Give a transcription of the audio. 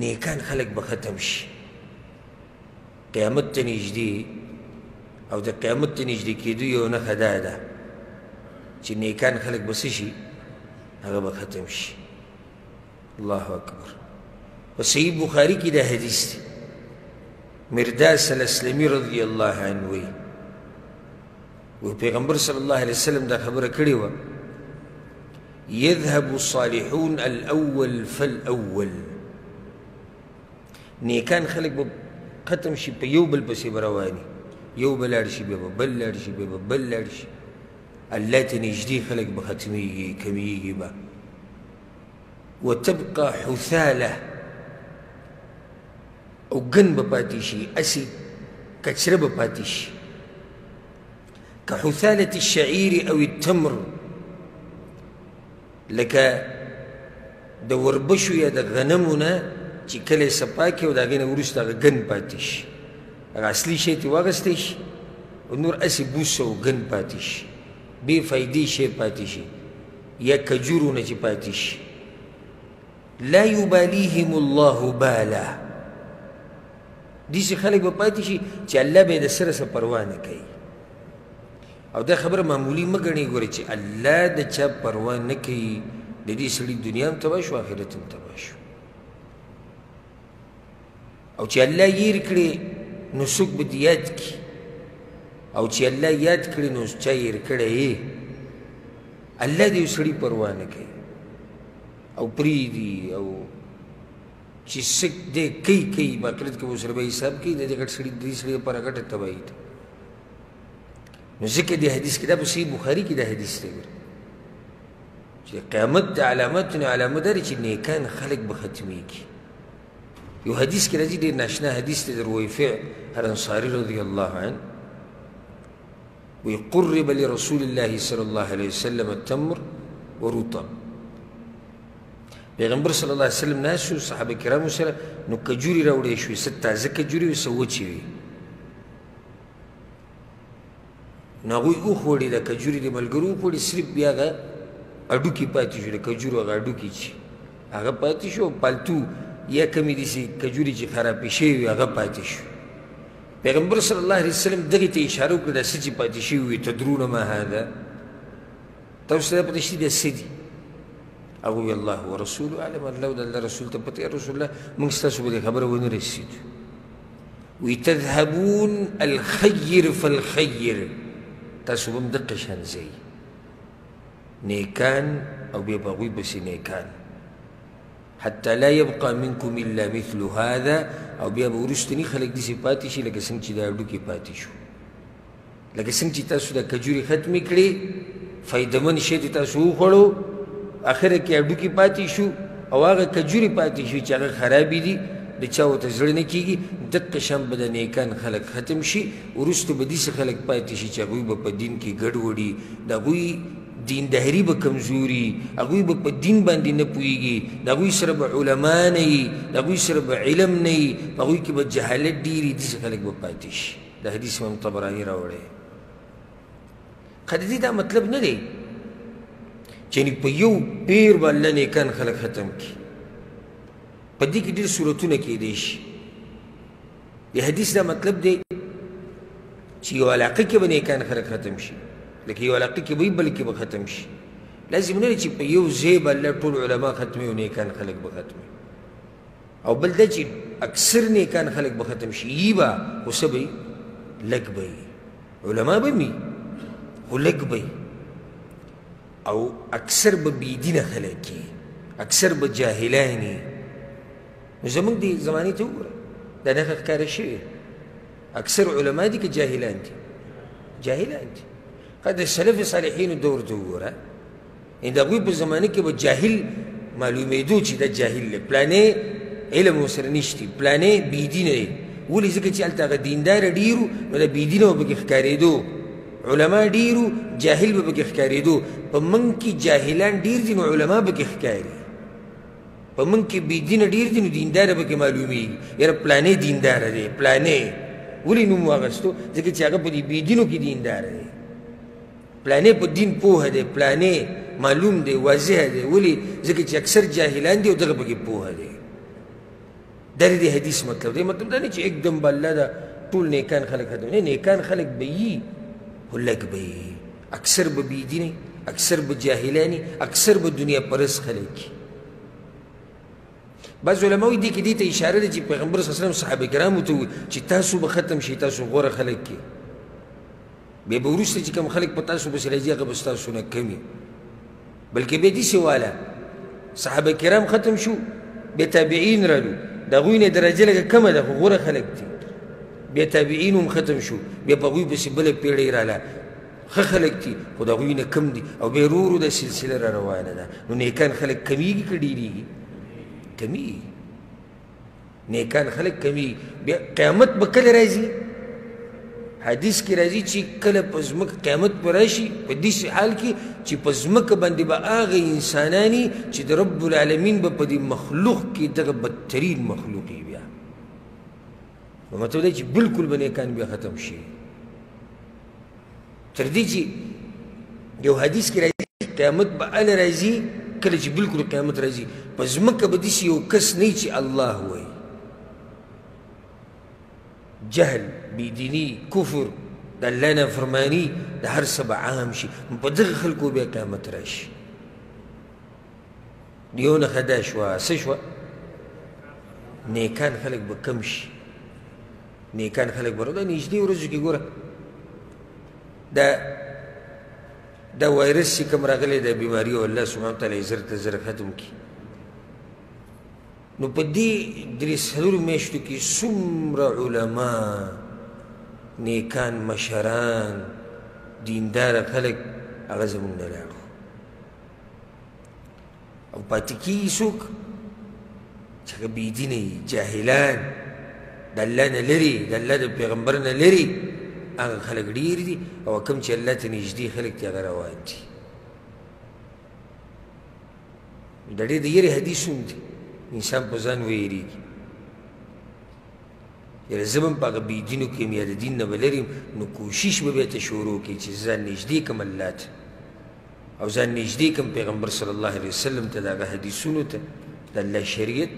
نیکان خلق به ختم شي قیامت ته نږدې او د قیامت ته نږدې کېدو یو نښه دا ده چې نیکان خلق به څه شي هغه به ختم شي الله اکبر په صحیح بخاري کې دا حدیث دی مرداس الاسلمي رضی الله عنه وی پیغمبر صلی الله علیه وسلم دا خبره کړې وه يذهب الصالحون الاول فالاول نیکان خلق به ختم شي په یو بل پسې به رواني یو به لاړ شي بیا به بل لاړ شي بیا به بل لاړ شي الله ته نږدې خلق به ختمیږي کمیږي به وتبقى حثاله او ګن به پاتې شي اسې کچره به پاتې شي كحثالة الشعير أو التمر لکه د وربشو یا د غنمو نه چې کله یې صفا کړې او د هغې نه وروسته هغه ګن پاتې شي هغه اصلي شی ترې واخیستی شي او نور هسې بوس او ګن پاتې شي بې فایدې شی پاتې شي یا کجورو نه چې پاتې شي لا یبالیهم الله بالا داسې خلک به پاتې شي چې الله به یې د سره څه پروا نه کوي او دا خبره معمولی مه ګڼئ ګورئ چې الله د چا پروا نه کوي د دې سړي دنیا هم تباه شو آخرت هم تباه شو او چې الله هیر کړي نو څوک به دې یاد کړي او چې الله یاد کړي نو چا هیر کړی یې الله د یو سړي پروا نه کوي او پرېږدي او چې څه دی کوي په آخرت کې به ورسره به حساب کوي د دې غټ سړي د دې سړي لپاره غټه تباهي ده نو ځکه دې حدیث کې دا په صحیح بخاري کې دا حدیث دی چې قیامت د علاماتو نه علامه ده چې نیکان خلق به ختمیږي یو حدیث کې راځي ډېر ناشنا حدیث دی د رویفع الانصاري رضی الله عنه وی قرب لرسول الله صلی الله علیه وسلم التمر ورطب پیغمبر صلی الله علیه وسلم ناست شو صحابه کرامو سره نو کجوري راوړې شوې څه تازه کجوري وې څه وچې وې نو هغوی وخوړې د کجوري د ملګرو وخوړې صرف بیا هغه اډوکي پاتې شو د کجورو هغه اډوکي چې هغه پاتې شو پالتو یا کمې داسې کجوري چې خرابې شوې وي هغه پاتې شو پیغمبر صلی الله علیه وسلم دغې ته اشاره وکړه دا څه چې پاتې شوي وي تدرونه ما هذا تاسو ته دا پته شته دا څه دي هغه وی الله ورسوله اعلم الله د الله رسول ته پته یا رسول الله موږ ستاسو به دې خبره ونه رسېدو وی تذهبون الخیر فالخیر تاسو به هم دقه شان ځئ نیکان او بیا به هغوی پسې نیکان حتی لا یبقى منکم الا مثل هذا او بیا به وروستني خلک داسې پاتې شي لکه څنګه چې دا هډوکي پاتې شو لکه څنګه چې تاسو دا کجوري ختمې کړې فایدهمن شی دې تاسو وخوړو اخره کې هډوکي پاتې شو او هغه کجوري پاتې شو چې هغه خرابې دي د چا ورته زړه نه کېږي دقه شان به د نیکان خلک ختم شي وروسته به داسې خلک پاتې شي چې هغوی به په دین کې ګډوډي د هغوی دینداري به کمزوري هغوی به په دین باندې نه پوهېږي د هغوی سره به علما نه وي د هغوی سره به علم نه وي په هغوی کې به جهالت ډېري داسې خلک به پاتې شي د حدیث امام طبراني راوړی خو د دې دا مطلب نه دی چې په یو پیر به الله نیکان خلک ختم کړي په دې کې ډېر صورتونه کېدی شي د حدیث دا مطلب دی چې یو علاقه کې به نیکان خلک ختم شي لکه یو علاقه کې به وي بل کې به ختم شي لازم نه دی چې په یو ځای به الله ټول علما ختموي او نیکان خلک به ختموي او بل دا چې اکثر نیکان خلک به ختم شي یي به خو څه به لږ به وي علما به وي خو لږ به او اکثر به بېدینه خلک وي اکثر به جاهلان وي نو زموږ دې زمانې ته وګوره دا نښه ښکاره شوې اکثر علما دي که جاهلان دي جاهلان دي د سلف صالحینو دور ته وګوره د هغوی په زمانه کې به جاهل معلومېدو چې دا جاهل دی پلانې علم ورسره نشته پلانې بېدینه دی ولې ځکه چې هلته هغه دینداره ډېرو نو د بېدینه به پکې ښکارېدو علما ډېرو جاهل به پکې ښکارېدو په موږ کې جاهلان ډېر دي نو علما پکې ښکاري په موږ کې بېدینه ډېر دي نو دینداره پکې معلومېږي یاره پلانې دینداره دی پلانې ولې نوم واخیستو ځکه چې هغه په دې بېدینو کې دینداره دی پلانې په دین پوهه دی پلانې معلوم دی واضح دی ولې ځکه چې اکثر جاهلان دي او دغه پکې پوهه دی دا د حدیث مطلب دی. مطلب دا نه چې एकदम به الله دا ټول نیکان خلک ختم. نه، نیکان خلک به یي خو لږ به یي، اکثر به بېدینه، اکثر به جاهلانی، اکثر به دنیا پرست خلک. بعض علما وایي دې کې دې ته اشاره ده چې پیغمبر صلی الله علیه وسلم صحابه کرامو ته وویل چې تاسو به ختم شئ، تاسو غوره خلک کې، بیا به وروسته چې کوم خلک په تاسو پسې راځي هغه به ستاسو نه کم وي. بلکې بیا داسې واله صحابه کرام ختم شو، بیا تابعین رالو، د هغوی نه درجه لږه کمه ده خو غوره خلک دي. بیا تابعین هم ختم شو، بیا په هغوی پسې بله پیړۍ راله، ښه خلک دي خو د هغوی نه کم دي، او بیا ورو ورو دا سلسله را روانه ده. نو نیکان خلک کمیږي که ډېرېږي؟ کمیږي. نیکان خلک کمیږي. بیا قیامت به کله راځي؟ حدیث کې راځي چې کله په ځمکه قیامت به راشي په داسې حال کې چې په ځمکه باندې به هغه انسانان چې د رب العالمین به په دې مخلوق کې دغه بدترین مخلوق وي. بیا نو مطلب دی چې بلکل به نیکان بیا ختم شي. تر دې چې یو حدیث کې راځي قیامت به هله راځي کله چې بلکل قیامت راځي په ځمکه به داسې یو کس نه وي چې الله وایي. جهل، بیدینی، کفر، د الله نافرماني، د هر څه به عام شي. په دغه خلکو بیا قیامت راشي. یو نښه دا شوه، څه شوه؟ نیکان خلک به کم شي. نیکان خلک به دا نږدې ورځو کې ګوره دا وایرس چې کوم راغلی دا بیماري او الله سبحانه وتعالی زر ته زر ختم کړي. نو په دې درې څلورو میاشتو کې څومره علما، نیکان، مشران، دینداره خلک هغه زموږ نه لاړو او پاتې کېږي څوک چې هغه بېدینه وي، جاهلان، د الله نه لرې، د الله د پیغمبر نه لرې، هغه خلک ډېر دي. او کوم چې الله ته نږدې خلک دي هغه روان دي. د ډېر د یېرې حدیث هم دی، انسان په ځان ویریږي، یاره زه به هم په هغه بېدینو کې یم یا د دین نه به لرې یم، نو کوشش به بیا ته شروع کړي چې ځان نږدې کړم الله ته او ځان نږدې کړم پیغمبر صلی الله علیه وسلم ته، د هغه حدیثونو ته، د الله شریعت